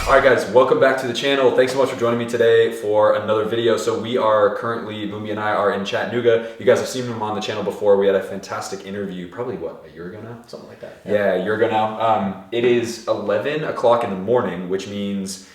Alright guys, welcome back to the channel. Thanks so much for joining me today for another video. So we are currently, Mumbi and I are in Chattanooga. You guys have seen him on the channel before. We had a fantastic interview, probably what, a year ago now? Something like that. Yeah, a year ago now. It is 11 o'clock in the morning, which means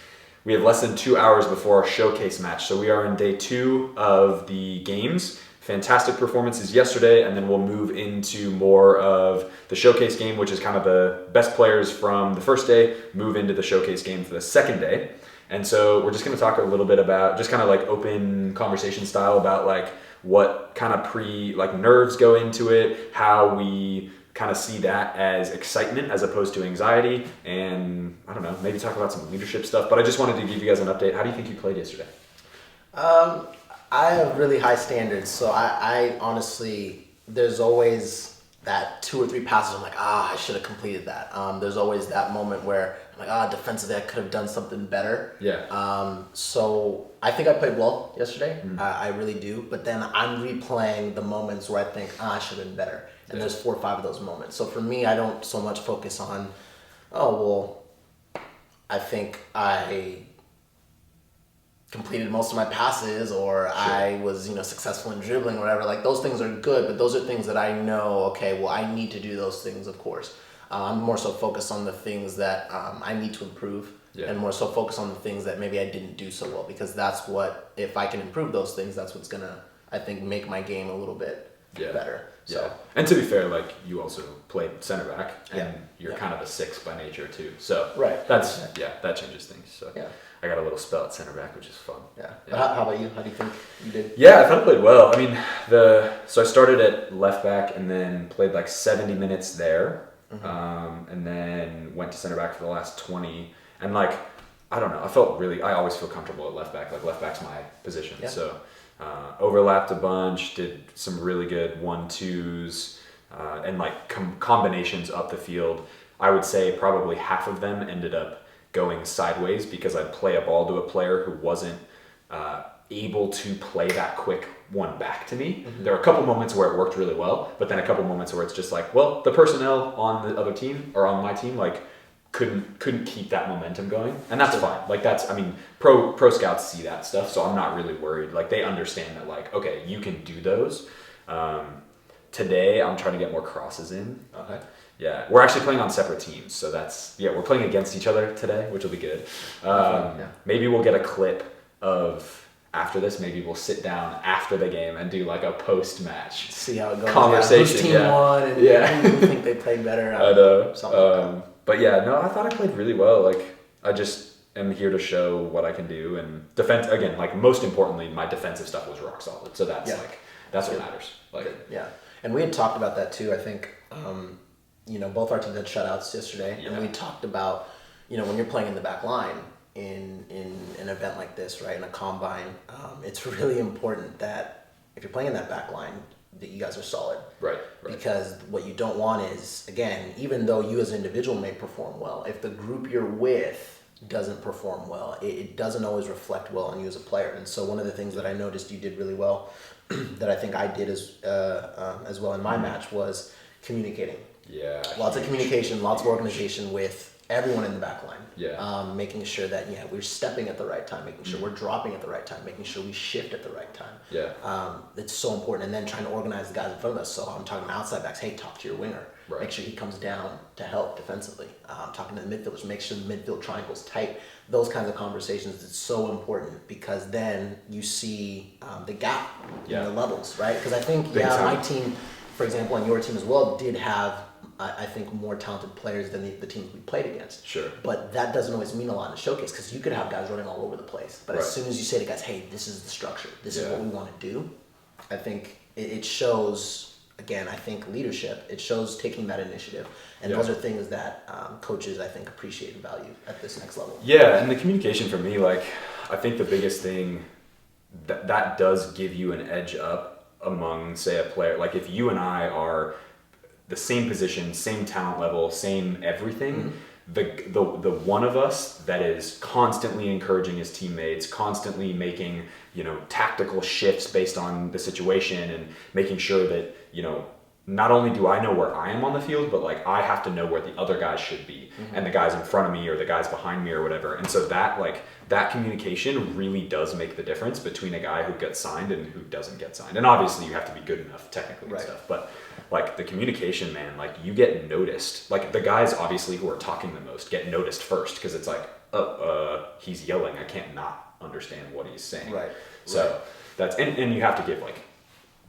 we have less than 2 hours before our showcase match. So we are in day 2 of the games. Fantastic performances yesterday, and then we'll move into more of the showcase game, which is kind of the best players from the first day move into the showcase game for the second day. And so we're just going to talk a little bit about just kind of like open conversation style about like what kind of nerves go into it, how we kind of see that as excitement as opposed to anxiety, and I don't know, maybe talk about some leadership stuff. But I just wanted to give you guys an update. How do you think you played yesterday? I have really high standards, so I honestly, there's always that 2 or 3 passes I'm like, I should have completed that. There's always that moment where I'm like, defensively I could have done something better. Yeah. So I think I played well yesterday. I really do. But then I'm replaying the moments where I think, I should have been better. And there's 4 or 5 of those moments. So for me, I don't so much focus on, I think I completed most of my passes, or sure, I was successful in dribbling or whatever. Like, those things are good, but those are things that I know, okay, well, I need to do those things, of course. I'm more so focused on the things that I need to improve, and more so focused on the things that maybe I didn't do so well, because that's what, if I can improve those things, that's what's gonna, I think, make my game a little bit better. So. Yeah, and to be fair, like, you also played center back, and you're kind of a 6 by nature too. So that's that changes things. So I got a little spell at center back, which is fun. Yeah. But how about you? How do you think you did? Yeah, I thought I played well. I mean, so I started at left back and then played like 70 minutes there, and then went to center back for the last 20. And like, I don't know, I always feel comfortable at left back. Like, left back's my position. Yeah. So overlapped a bunch, did some really good 1-2s, and like combinations up the field. I would say probably half of them ended up going sideways because I'd play a ball to a player who wasn't able to play that quick one back to me. There are a couple moments where it worked really well, but then a couple moments where it's just like, well, the personnel on the other team or on my team like couldn't keep that momentum going, and that's fine. Like, that's, I mean, pro scouts see that stuff, so I'm not really worried. Like, they understand that, like, okay, you can do those. Today I'm trying to get more crosses in. Okay. Yeah, we're actually playing on separate teams, so we're playing against each other today, which will be good. Maybe we'll get a clip of, after this, maybe we'll sit down after the game and do like a post-match see how it goes. Conversation. Whose team won, and who think they played better. I know. But yeah, no, I thought I played really well. Like, I just am here to show what I can do, and defense, again, like, most importantly, my defensive stuff was rock solid. So that's that's what matters. Like, and we had talked about that too. I think both our teams had shutouts yesterday, and we talked about, when you're playing in the back line in an event like this, right, in a combine, it's really important that if you're playing in that back line, that you guys are solid. Right. Because what you don't want is, again, even though you as an individual may perform well, if the group you're with doesn't perform well, it doesn't always reflect well on you as a player. And so one of the things that I noticed you did really well, that I think I did as well in my match, was communicating. Yeah. Lots of communication, lots of organization with everyone in the back line. Yeah. Making sure that we're stepping at the right time, making sure we're dropping at the right time, making sure we shift at the right time. Yeah. It's so important. And then trying to organize the guys in front of us. So I'm talking to outside backs, hey, talk to your winger. Right. Make sure he comes down to help defensively. Talking to the midfielders, make sure the midfield triangle's tight. Those kinds of conversations, it's so important, because then you see the gap in the levels, right? Because I think, my team, for example, and your team as well, did have, I think, more talented players than the teams we played against. Sure. But that doesn't always mean a lot in the showcase, because you could have guys running all over the place. But as soon as you say to guys, hey, this is the structure, this is what we want to do, I think it shows, again, I think leadership, it shows taking that initiative. And those are things that coaches, I think, appreciate and value at this next level. Yeah, and the communication for me, like, I think the biggest thing that does give you an edge up among, say, a player. Like, if you and I are the same position, same talent level, same everything, the one of us that is constantly encouraging his teammates, constantly making, tactical shifts based on the situation, and making sure that, not only do I know where I am on the field, but like I have to know where the other guys should be, and the guys in front of me or the guys behind me or whatever. And so that communication really does make the difference between a guy who gets signed and who doesn't get signed. And obviously you have to be good enough technically and stuff, but like the communication, man, like you get noticed. Like the guys obviously who are talking the most get noticed first, because it's like, he's yelling, I can't not understand what he's saying. Right. So that's, and you have to give like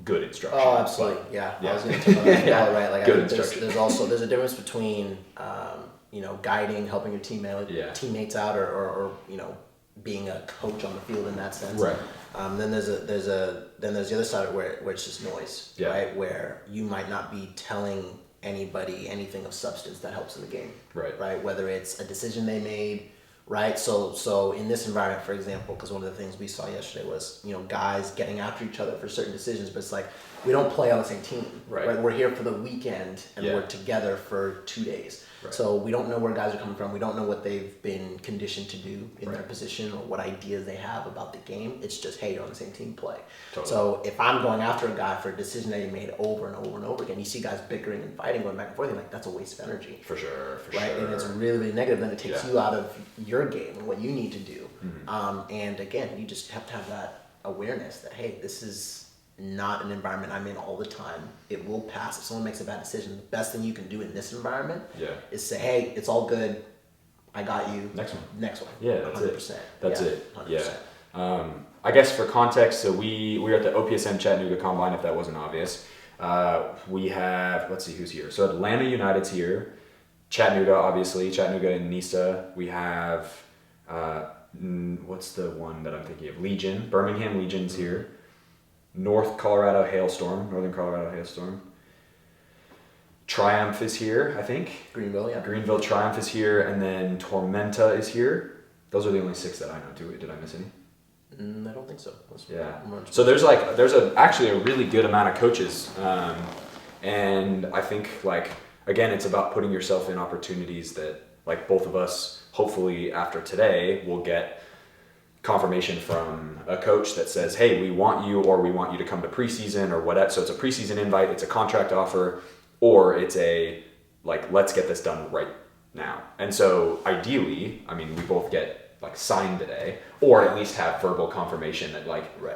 good instruction. Oh, absolutely. Yeah. I was going to talk about that. Right. Like, good instruction. There's a difference between, guiding, helping your teammates out, or being a coach on the field in that sense. Right. Then there's the other side of it where it's just noise, right? Where you might not be telling anybody anything of substance that helps in the game. Right. Whether it's a decision they made. Right. So in this environment, for example, because one of the things we saw yesterday was, guys getting after each other for certain decisions, but it's like, we don't play on the same team. Right. We're here for the weekend and we're together for 2 days. Right. So we don't know where guys are coming from. We don't know what they've been conditioned to do in their position or what ideas they have about the game. It's just, hey, you're on the same team, play. Totally. So if I'm going after a guy for a decision that he made over and over and over again, you see guys bickering and fighting, going back and forth, you're like, that's a waste of energy. For sure. Right. And it's really, really negative. Then it takes you out of your game and what you need to do. And again, you just have to have that awareness that, hey, this is not an environment I'm in all the time. It will pass. If someone makes a bad decision, the best thing you can do in this environment is say, hey, it's all good. I got you. Next one. Yeah, that's 100%. It. That's it. 100%. Yeah. I guess for context, so we were at the OPSM Chattanooga Combine, if that wasn't obvious. We have, let's see who's here. So Atlanta United's here. Chattanooga, obviously. Chattanooga and NISA. We have, what's the one that I'm thinking of? Legion. Birmingham Legion's here. Northern Colorado Hailstorm. Triumph is here, I think. Greenville Triumph is here, and then Tormenta is here. Those are the only 6 that I know. Did I miss any? I don't think so. So there's actually a really good amount of coaches, and I think again, it's about putting yourself in opportunities that both of us, hopefully after today, will get confirmation from a coach that says, hey, we want you, or we want you to come to preseason or whatever. So it's a preseason invite, it's a contract offer, or it's a let's get this done right now. And so ideally, we both get signed today, or at least have verbal confirmation that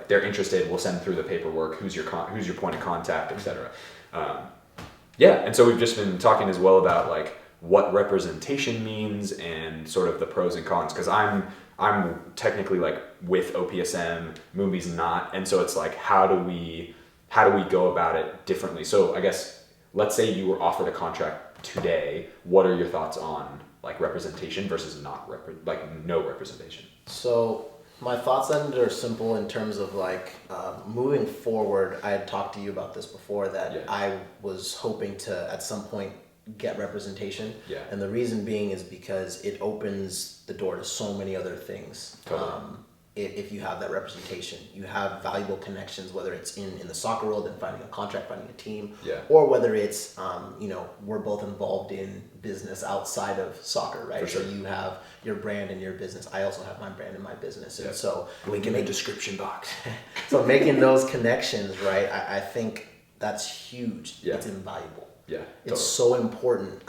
they're interested. We'll send through the paperwork. Who's your point of contact, etc. And so we've just been talking as well about what representation means and sort of the pros and cons, because I'm technically with OPSM, Moonby's not, and so it's how do we go about it differently? So I guess let's say you were offered a contract today. What are your thoughts on representation versus no representation? So my thoughts on it are simple in terms of moving forward. I had talked to you about this before that I was hoping to at some point get representation. And the reason being is because it opens the door to so many other things. Totally. If you have that representation, you have valuable connections, whether it's in the soccer world and finding a contract, finding a team, or whether it's, we're both involved in business outside of soccer, right? For sure. So you have your brand and your business. I also have my brand and my business. And so link in the description box. So making those connections, right? I think that's huge. It's invaluable. Yeah, it's so important.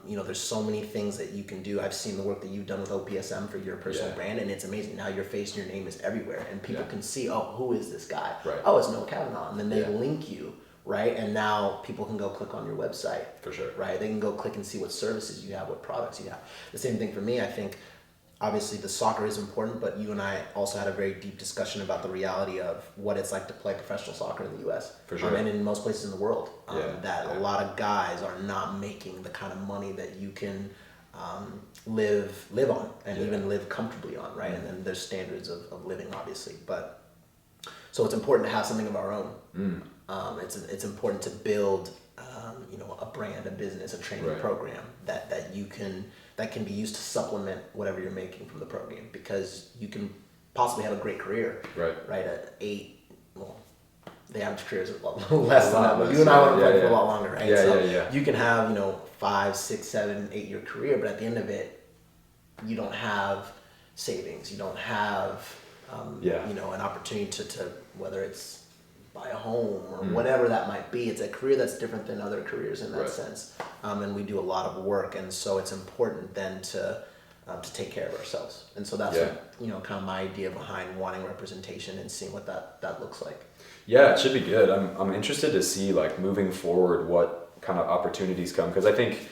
There's so many things that you can do. I've seen the work that you've done with OPSM for your personal brand, and it's amazing. Now your face and your name is everywhere, and people can see, oh, who is this guy? Right. Oh, it's Noah Cavanaugh, and then they link you, right? And now people can go click on your website. For sure. Right? They can go click and see what services you have, what products you have. The same thing for me. I think obviously the soccer is important, but you and I also had a very deep discussion about the reality of what it's like to play professional soccer in the U.S. For sure. And in most places in the world. A lot of guys are not making the kind of money that you can live on and even live comfortably on, right? And then there's standards of living, obviously. But so it's important to have something of our own. It's important to build a brand, a business, a training program that can be used to supplement whatever you're making from the program, because you can possibly have a great career. Right. At 8, the average career is a lot less than that, but you and I want to play for a lot longer, right? You can have 5, 6, 7, 8 year career, but at the end of it, you don't have savings. You don't have an opportunity to whether it's buy a home or whatever that might be. It's a career that's different than other careers in that sense. And we do a lot of work, and so it's important then to take care of ourselves. And so that's kind of my idea behind wanting representation and seeing what that looks like. Yeah, it should be good. I'm interested to see like moving forward what kind of opportunities come, because I think,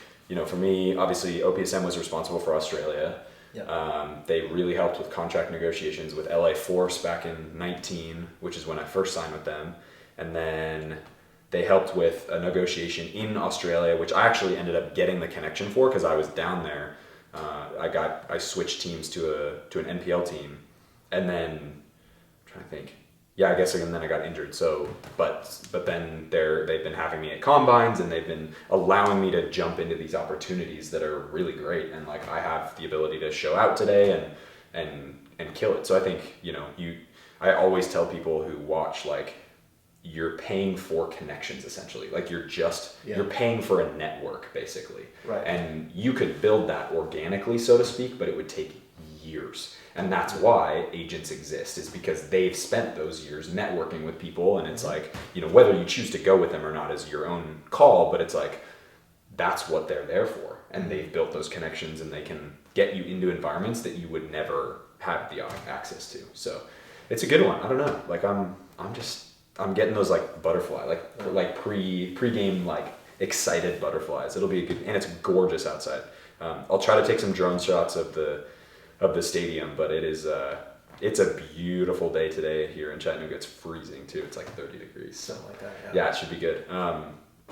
for me, obviously OPSM was responsible for Australia. Yep. They really helped with contract negotiations with LA Force back in 19, which is when I first signed with them. And then they helped with a negotiation in Australia, which I actually ended up getting the connection for because I was down there. I switched teams to an NPL team, and then I'm trying to think. Yeah, I guess, and then I got injured. So, but then they've been having me at combines, and they've been allowing me to jump into these opportunities that are really great. And like I have the ability to show out today and kill it. So I think I always tell people who watch, like, you're paying for connections essentially. Like you're paying for a network basically. Right. And you could build that organically, so to speak, but it would take years. And that's why agents exist, is because they've spent those years networking with people. And it's like, whether you choose to go with them or not is your own call, but it's like, that's what they're there for. And they've built those connections, and they can get you into environments that you would never have the access to. So it's a good one. I don't know. Like I'm getting those like butterfly, like pre-game, like excited butterflies. It'll be a good, and it's gorgeous outside. I'll try to take some drone shots of the stadium, but it's a beautiful day today here in Chattanooga. It's freezing too. It's like 30 degrees. Something like that. Yeah, it should be good.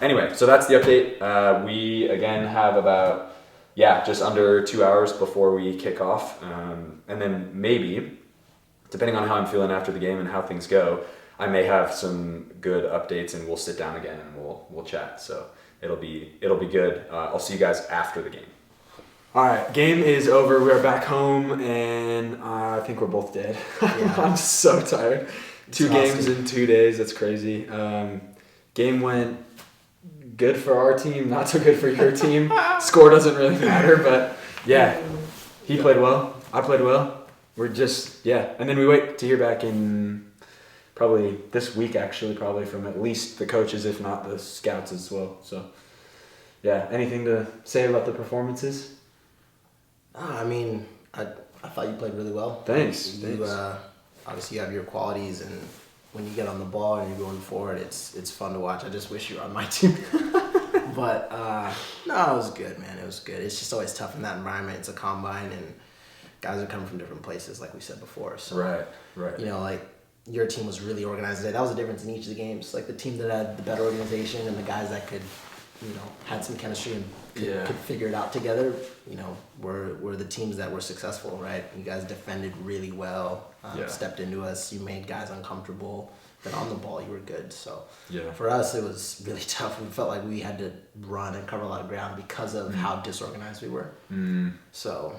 Anyway, so that's the update. We again have about just under 2 hours before we kick off, and then maybe, depending on how I'm feeling after the game and how things go, I may have some good updates, and we'll sit down again and we'll chat. So it'll be good. I'll see you guys after the game. All right, game is over. We're back home, and I think we're both dead. Yeah. I'm so tired. Two games in 2 days. That's crazy. Game went good for our team, not so good for your team. Score doesn't really matter, but yeah, he played well. I played well. We're just, and then we wait to hear back in probably this week, actually, probably from at least the coaches, if not the scouts as well. So, anything to say about the performances? I mean, I thought you played really well. Thanks. Obviously, you have your qualities, and when you get on the ball and you're going forward, it's fun to watch. I just wish you were on my team. But, no, it was good, man. It was good. It's just always tough in that environment. It's a combine, and guys are coming from different places, like we said before. So, right. Like, your team was really organized today. That was the difference in each of the games. Like, the team that had the better organization and the guys that could, had some chemistry and could figure it out together, were the teams that were successful, right? You guys defended really well, stepped into us. You made guys uncomfortable. Then on the ball, you were good. So for us, it was really tough. We felt like we had to run and cover a lot of ground because of how disorganized we were. So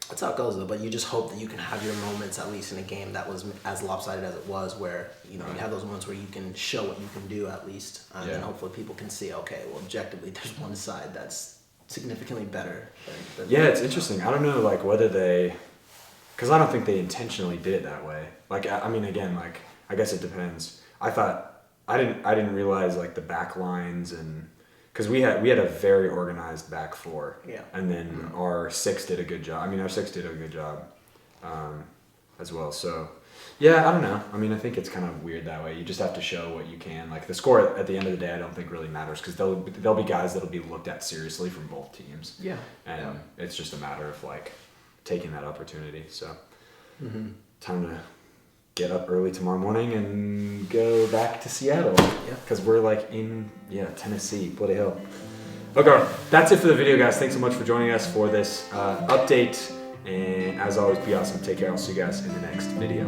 that's how it goes, though. But you just hope that you can have your moments, at least in a game that was as lopsided as it was, where you have those moments where you can show what you can do, at least, and then hopefully people can see, okay, well, objectively, there's one side that's significantly better. It's interesting. I don't know, like, whether because I don't think they intentionally did it that way. Like, I mean, again, like, I guess it depends. I thought I didn't realize, like, the back lines, and because we had a very organized back four, and then our six did a good job. I mean, our six did a good job as well. So I don't know. I mean, I think it's kind of weird that way. You just have to show what you can. Like, the score at the end of the day, I don't think really matters, because there'll be guys that'll be looked at seriously from both teams. And it's just a matter of, like, taking that opportunity. So time to get up early tomorrow morning and go back to Seattle. Because we're like in Tennessee. Bloody hell. Okay, that's it for the video, guys. Thanks so much for joining us for this update. And as always, be awesome. Take care. I'll see you guys in the next video.